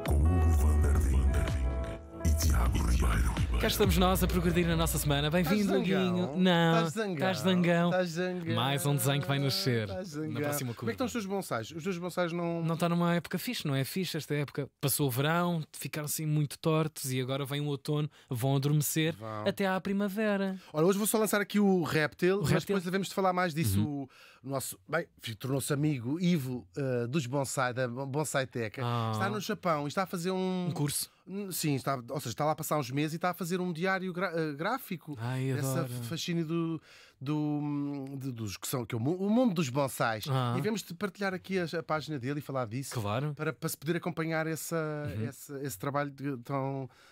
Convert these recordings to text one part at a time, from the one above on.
Com Hugo Van der Ding e Tiago Ribeiro. Cá estamos nós a progredir na nossa semana. Bem-vindo, Guinho. Não, estás zangão. Mais um desenho que vai nascer na próxima Como é que estão os teus bonsais? Os teus bonsais não... Não está numa época fixe, não é fixe esta época. Passou o verão, ficaram assim muito tortos e agora vem o outono, vão adormecer até à primavera. Olha, hoje vou só lançar aqui o Réptil, mas depois devemos de falar mais disso. O nosso, bem, tornou-se amigo Ivo dos bonsai, da Bonsai Teca. Está no Japão e está a fazer um curso. Sim, ou seja, está lá a passar uns meses e está a fazer um diário gráfico. Ai, essa adoro. fascínio dos que são o mundo dos bonsais. E devemos de partilhar aqui a página dele e falar disso. Claro. Para se poder acompanhar esse trabalho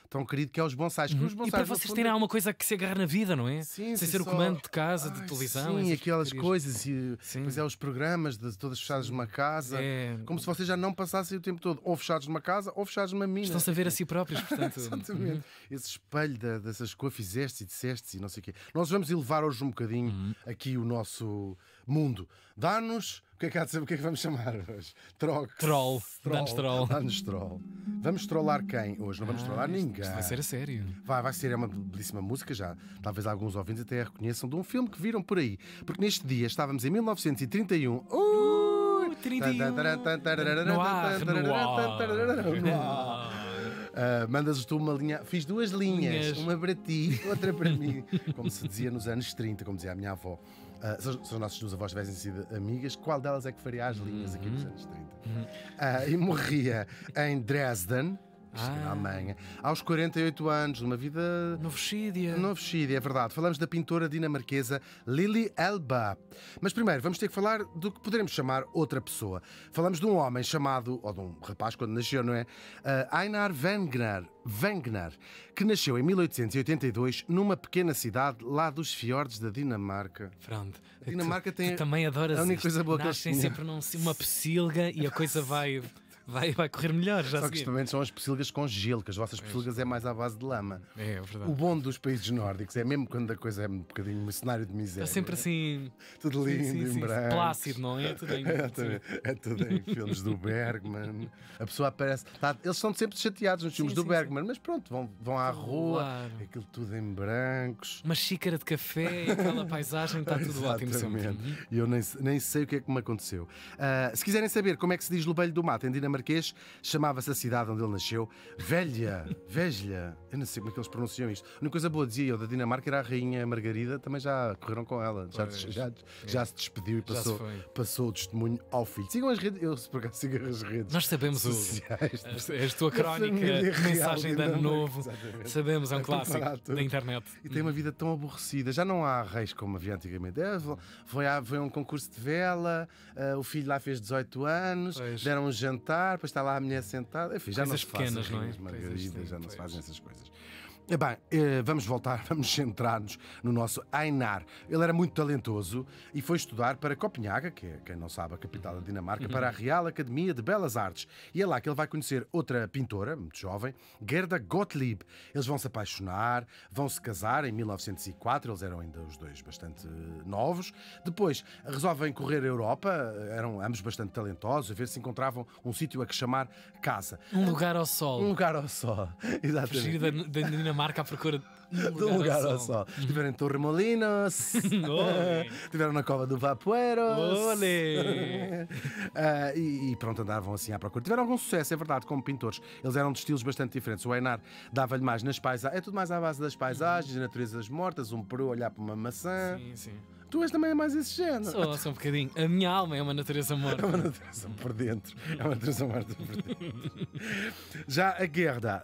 tão querido que é os bonsais. Os bonsais E para vocês terem alguma coisa que se agarra na vida, não é? Sim, sem ser o comando de casa, de televisão. Sim, aquelas porcarias. coisas. E depois os programas todas fechadas numa casa. Como se vocês já não passassem o tempo todo ou fechados numa casa ou fechados numa mina. Estão-se a ver a si próprios, portanto. Exatamente. Esse espelho dessas coisas fizeste e disseste e não sei o quê. Nós vamos elevar hoje um bocadinho aqui o nosso mundo. Dá-nos... O que é que há de ser? O que é que vamos chamar hoje? Troll. Dá-nos troll. Dá-nos troll. Vamos trollar quem hoje? Não vamos trollar ninguém. Isto vai ser a sério. Vai ser, é uma belíssima música já. Talvez alguns ouvintes até a reconheçam de um filme que viram por aí. Porque neste dia estávamos em 1931. 31. No ar. Mandas tu uma linha. Fiz duas linhas. Uma para ti, outra para mim. Como se dizia nos anos 30, como dizia a minha avó. Se as nossas duas avós tivessem sido amigas, qual delas é que faria as linhas aqui nos anos 30? E morria em Dresden, na Alemanha, aos 48 anos, numa vida... Novocídia, é verdade. Falamos da pintora dinamarquesa Lili Elba. Mas primeiro vamos ter que falar do que poderemos chamar outra pessoa. Falamos de um homem chamado, ou de um rapaz quando nasceu, não é? Einar Wegener, que nasceu em 1882 numa pequena cidade lá dos fiordes da Dinamarca. Pronto. A Dinamarca tem... Tu também adoras a única isto. coisa boa que Nascem eles sempre uma pocilga e a coisa vai correr melhor. Já Só que isto são as pocilgas com gelo, que as vossas pocilgas é mais à base de lama. É verdade. O bom dos países nórdicos é mesmo quando a coisa é um bocadinho um cenário de miséria. É sempre assim... Tudo lindo, em branco. Plácido, não é? Tudo É tudo em filmes do Bergman. A pessoa aparece... eles são sempre chateados nos filmes do Bergman, mas pronto, vão à rua, aquilo tudo em brancos. Uma xícara de café, aquela paisagem, está tudo ótimo sempre. E eu nem sei o que é que me aconteceu. Se quiserem saber como é que se diz Lobelho do Mato em dinamarquês, chamava-se a cidade onde ele nasceu Velha. Eu não sei como é que eles pronunciam isto. A única coisa boa, dizia eu, da Dinamarca era a Rainha Margarida, também já correram com ela. Já se despediu e passou o testemunho ao filho. Sigam as redes, eu por acaso sigo as redes. Nós sabemos sociais. A tua crónica, mensagem de ano novo. Exatamente. Sabemos, é um clássico da internet. E tem uma vida tão aborrecida. Já não há reis como havia antigamente. Foi a um concurso de vela, o filho lá fez 18 anos, deram um jantar, depois está lá a mulher sentada. Enfim, já não se faz pequenas, não é? Margaridas, já não se fazem essas coisas. Bem, vamos centrar-nos no nosso Einar. Ele era muito talentoso e foi estudar para Copenhaga, que é, quem não sabe, a capital da Dinamarca, para a Real Academia de Belas Artes. E é lá que ele vai conhecer outra pintora, muito jovem, Gerda Gottlieb. Eles vão se apaixonar, vão se casar em 1904, eles eram ainda os dois bastante novos. Depois resolvem correr a Europa, eram ambos bastante talentosos, a ver se encontravam um sítio a que chamar casa. Um lugar ao sol. Um lugar ao sol, exatamente. Fugir da Dinamarca à procura de um lugar ao sol. Estiveram em Torremolinos, estiveram na Cova do Vapoeiros. E pronto, andavam assim à procura. Tiveram algum sucesso, é verdade, como pintores. Eles eram de estilos bastante diferentes. O Einar dava-lhe mais nas paisagens, é tudo mais à base das paisagens, das naturezas mortas, um peru olhar para uma maçã. Sim. Tu és também mais esse género. Sou um bocadinho. A minha alma é uma natureza morta. É uma natureza por dentro. É uma natureza morta por dentro. Já a Gerda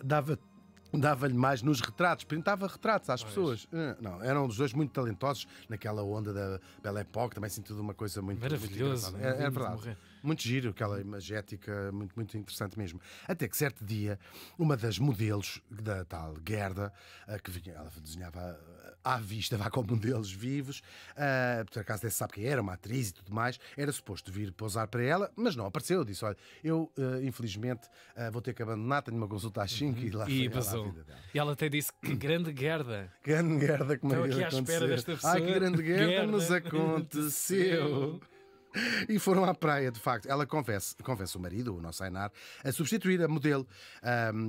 dava-lhe mais nos retratos, pintava retratos às pessoas. Não, eram os dois muito talentosos naquela onda da Belle Époque, também assim tudo uma coisa muito maravilhoso. Muito é verdade. Muito giro, aquela imagética, muito interessante mesmo. Até que certo dia, uma das modelos da tal Gerda, que vinha, ela desenhava à vista, vá com modelos vivos, por acaso desse sabe quem era, uma atriz e tudo mais, era suposto vir pousar para ela, mas não apareceu. Eu disse, olha, eu infelizmente vou ter que abandonar, tenho uma consulta às 5 e lá foi ela a vida dela. E ela até disse que grande Gerda. Grande Gerda, como é que estou aqui à espera desta pessoa. Ai, que grande Gerda nos aconteceu. E foram à praia, de facto. Ela convence o marido, o nosso Ainar, a substituir a modelo.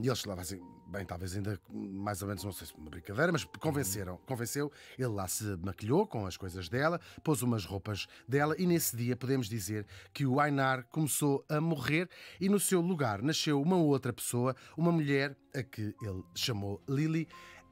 E eles lá assim, bem, talvez ainda mais ou menos, não sei se uma brincadeira, mas convenceu. Ele lá se maquilhou com as coisas dela, pôs umas roupas dela e nesse dia podemos dizer que o Ainar começou a morrer e no seu lugar nasceu uma outra pessoa, uma mulher a que ele chamou Lily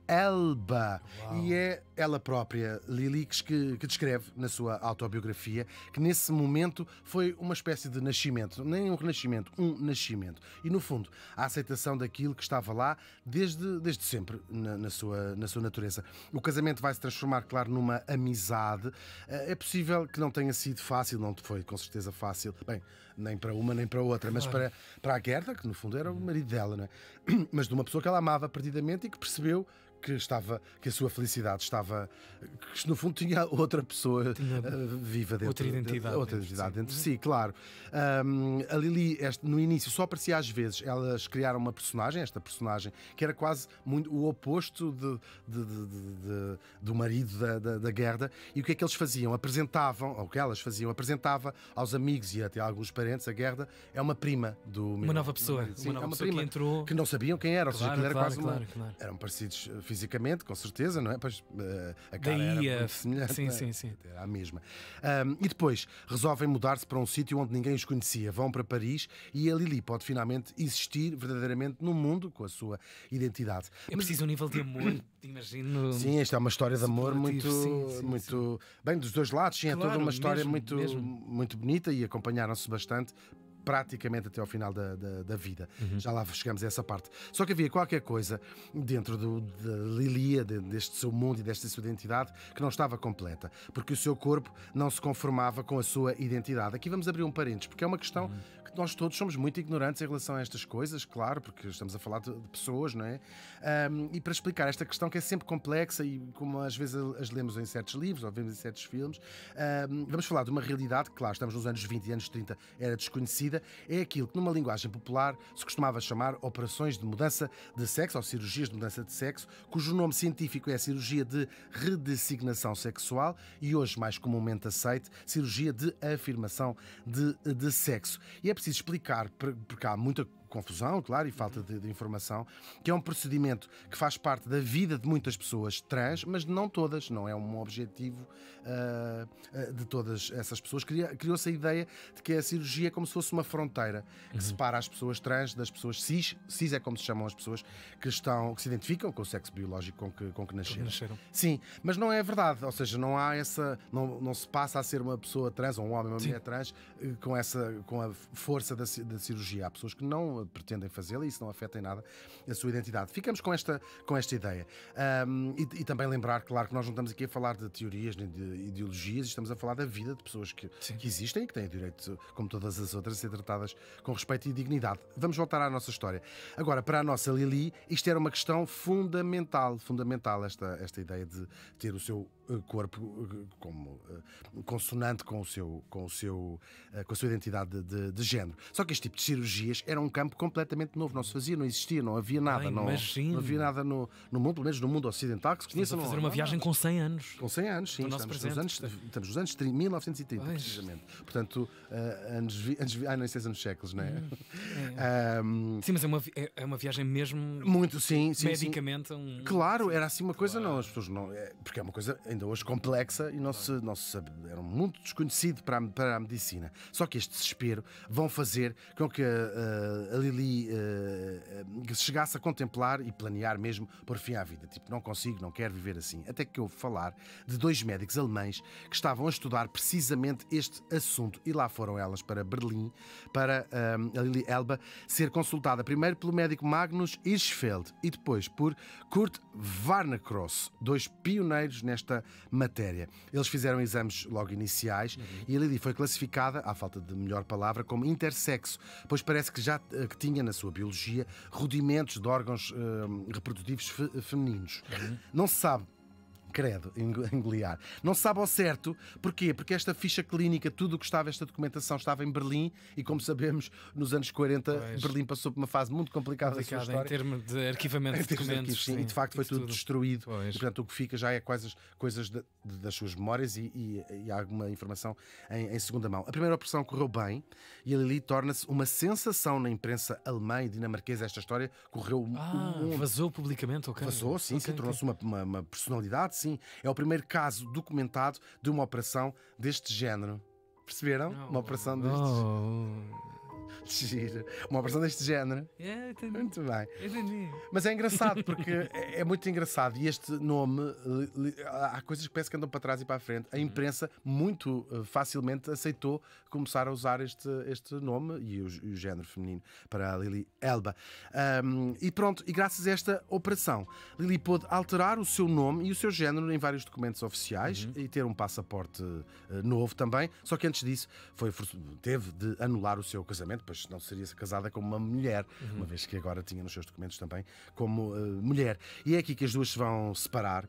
Elba. E é ela própria, Lily, que descreve na sua autobiografia que nesse momento foi uma espécie de nascimento, nem um renascimento, um nascimento. E no fundo, a aceitação daquilo que estava lá desde sempre na sua natureza. O casamento vai se transformar, claro, numa amizade. É possível que não tenha sido fácil, não foi com certeza fácil, bem, nem para uma nem para outra, mas para a Gerda, que no fundo era o marido dela, não é? Mas de uma pessoa que ela amava perdidamente e que percebeu que a sua felicidade estava, que no fundo tinha outra pessoa viva dentro, outra identidade dentro de si, claro. A Lily, no início, só aparecia às vezes. Elas criaram uma personagem, esta personagem, que era quase muito o oposto do marido da Gerda. E o que é que eles faziam? Ou o que elas faziam? Apresentava aos amigos e até a alguns parentes. A Gerda é uma prima do uma nova pessoa, sim, uma nova uma pessoa prima que entrou, que não sabiam quem era, ou seja, aquilo era quase claro. eram parecidos fisicamente, com certeza, não é? Pois a cara Daí era muito semelhante. Sim. Era a mesma. E depois resolvem mudar-se para um sítio onde ninguém os conhecia. Vão para Paris e a Lily pode finalmente existir verdadeiramente no mundo com a sua identidade. É preciso um nível de amor, imagino. Sim, esta é uma história de amor muito, sim. bem dos dois lados. Sim, Claro, é toda uma história mesmo. muito bonita e acompanharam-se bastante. Praticamente até ao final da vida. Já lá chegamos a essa parte. Só que havia qualquer coisa dentro da Lilia, deste seu mundo e desta sua identidade, que não estava completa, porque o seu corpo não se conformava com a sua identidade. Aqui vamos abrir um parênteses, porque é uma questão que nós todos somos muito ignorantes em relação a estas coisas, claro, porque estamos a falar de pessoas, não é? E para explicar esta questão que é sempre complexa e como às vezes as lemos em certos livros ou vemos em certos filmes, vamos falar de uma realidade que, claro, estamos nos anos 20 e anos 30, era desconhecida. É aquilo que numa linguagem popular se costumava chamar operações de mudança de sexo ou cirurgias de mudança de sexo, cujo nome científico é a cirurgia de redesignação sexual e hoje mais comumente aceite, cirurgia de afirmação de sexo. E é preciso explicar, porque há muita confusão, claro, e falta de informação, que é um procedimento que faz parte da vida de muitas pessoas trans, mas não todas, não é um objetivo de todas essas pessoas. Criou-se a ideia de que a cirurgia é como se fosse uma fronteira que separa as pessoas trans das pessoas cis. Cis é como se chamam as pessoas que se identificam com o sexo biológico com que nasceram. Sim, mas não é verdade, ou seja, não há não se passa a ser uma pessoa trans ou um homem ou uma mulher trans com a força da cirurgia. Há pessoas que não pretendem fazê-la e isso não afeta em nada a sua identidade. Ficamos com esta ideia. E também lembrar, claro, que nós não estamos aqui a falar de teorias nem de ideologias, estamos a falar da vida de pessoas que existem e que têm direito, como todas as outras, a ser tratadas com respeito e dignidade. Vamos voltar à nossa história. Agora, para a nossa Lily, isto era uma questão fundamental esta ideia de ter o seu corpo como consonante com a sua identidade de género. Só que este tipo de cirurgias era um campo completamente novo, não se fazia, não existia, não havia nada, não havia nada no mundo, pelo menos no mundo ocidental que se conheça. Fazer uma viagem com 100 anos. Com 100 anos, sim, estamos nos anos 1930, precisamente. Portanto, não sei se anos séculos, não é? Sim, mas é uma viagem mesmo muito, sim, medicamente. Claro, era assim uma coisa, não, as pessoas não. Porque é uma coisa ainda hoje complexa e não se sabe, era muito desconhecido para a medicina. Só que este desespero vão fazer com que a Lily chegasse a contemplar e planear mesmo por fim à vida. Tipo, não quero viver assim. Até que eu ouvi falar de 2 médicos alemães que estavam a estudar precisamente este assunto e lá foram elas para Berlim para a Lily Elba ser consultada primeiro pelo médico Magnus Hirschfeld e depois por Kurt Warnekroos, 2 pioneiros nesta matéria. Eles fizeram exames logo iniciais e a Lily foi classificada, à falta de melhor palavra, como intersexo, pois parece que que tinha na sua biologia rudimentos de órgãos reprodutivos femininos. Não se sabe Credo, engoliar. Não se sabe ao certo porquê, porque esta ficha clínica, tudo o que estava, esta documentação estava em Berlim e, como sabemos, nos anos 40, Berlim passou por uma fase muito complicada da sua história. Em termos de arquivamento de documentos. Sim, e de facto foi tudo destruído. Pois. E, portanto, o que fica já é coisas das suas memórias e alguma informação em segunda mão. A primeira operação correu bem e a Lili torna-se uma sensação na imprensa alemã e dinamarquesa. Esta história correu vazou publicamente, ok? Vazou, sim, tornou-se uma personalidade, sim. É o primeiro caso documentado de uma operação deste género. Perceberam? Uma operação Giro. Uma operação deste género. Entendi. Muito bem. Entendi. Mas é engraçado, porque é muito engraçado. E este nome, há coisas que parece que andam para trás e para a frente. A imprensa muito facilmente aceitou começar a usar este nome e o género feminino para a Lili Elba. E pronto, e graças a esta operação, Lili pôde alterar o seu nome e o seu género em vários documentos oficiais e ter um passaporte novo também. Só que antes disso teve de anular o seu casamento, pois não seria casada como uma mulher, uma vez que agora tinha nos seus documentos também como mulher. E é aqui que as duas se vão separar.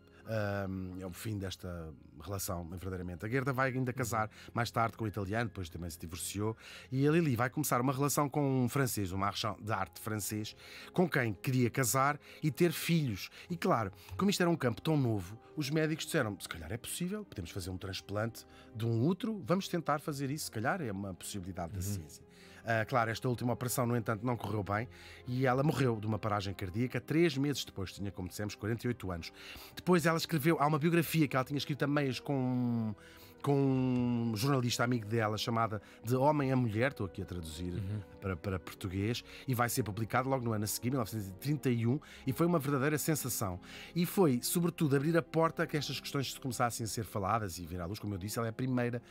É o fim desta relação, verdadeiramente. A Gerda vai ainda casar mais tarde com o italiano, depois também se divorciou, e a Lili vai começar uma relação com um francês, um marchand d'arte francês, com quem queria casar e ter filhos. E claro, como isto era um campo tão novo, os médicos disseram, se calhar é possível, podemos fazer um transplante de um útero, vamos tentar fazer isso, se calhar é uma possibilidade da ciência. Claro, esta última operação, no entanto, não correu bem e ela morreu de uma paragem cardíaca 3 meses depois, tinha, como dissemos, 48 anos. Depois ela escreveu, há uma biografia que ela tinha escrito a meias com um jornalista amigo dela, chamada De Homem a Mulher, estou aqui a traduzir para português, e vai ser publicado logo no ano a seguir, 1931, e foi uma verdadeira sensação. E foi, sobretudo, abrir a porta a que estas questões começassem a ser faladas e vir à luz. Como eu disse, ela é a primeira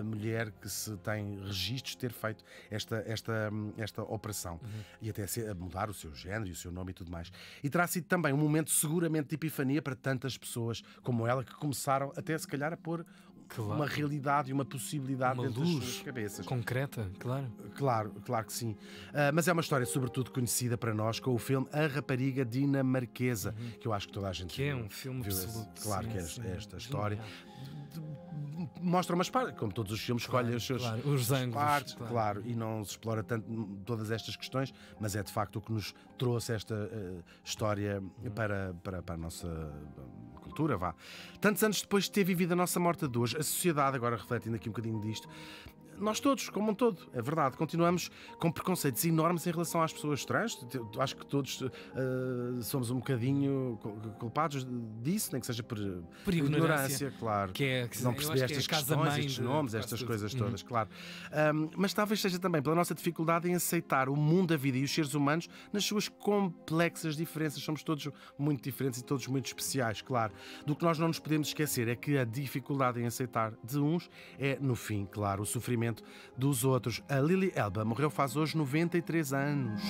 mulher que se tem registros de ter feito esta operação e até a mudar o seu género e o seu nome e tudo mais. E terá sido também um momento seguramente de epifania para tantas pessoas como ela, que começaram até se calhar a pôr uma realidade e uma possibilidade dentro das suas cabeças. Concreta, claro. Claro que sim. Mas é uma história sobretudo conhecida para nós com o filme A Rapariga Dinamarquesa, que eu acho que toda a gente que viu. É um filme viu absoluto. Claro sim, que é sim. esta história. Mostra umas partes, como todos os filmes, escolhe os seus os ângulos, partes, claro, e não se explora tanto todas estas questões, mas é de facto o que nos trouxe esta história para a nossa cultura, vá. Tantos anos depois de ter vivido a nossa morte de hoje, a sociedade, agora refletindo aqui um bocadinho disto, nós todos, como um todo, é verdade, continuamos com preconceitos enormes em relação às pessoas trans. Acho que todos somos um bocadinho culpados disso, nem que seja por ignorância, claro. Que não perceber estas questões, estes nomes, estas coisas todas, claro. Mas talvez seja também pela nossa dificuldade em aceitar o mundo, a vida e os seres humanos nas suas complexas diferenças. Somos todos muito diferentes e todos muito especiais, claro. Do que nós não nos podemos esquecer é que a dificuldade em aceitar de uns é, no fim, claro, o sofrimento dos outros. A Lili Elba morreu faz hoje 93 anos.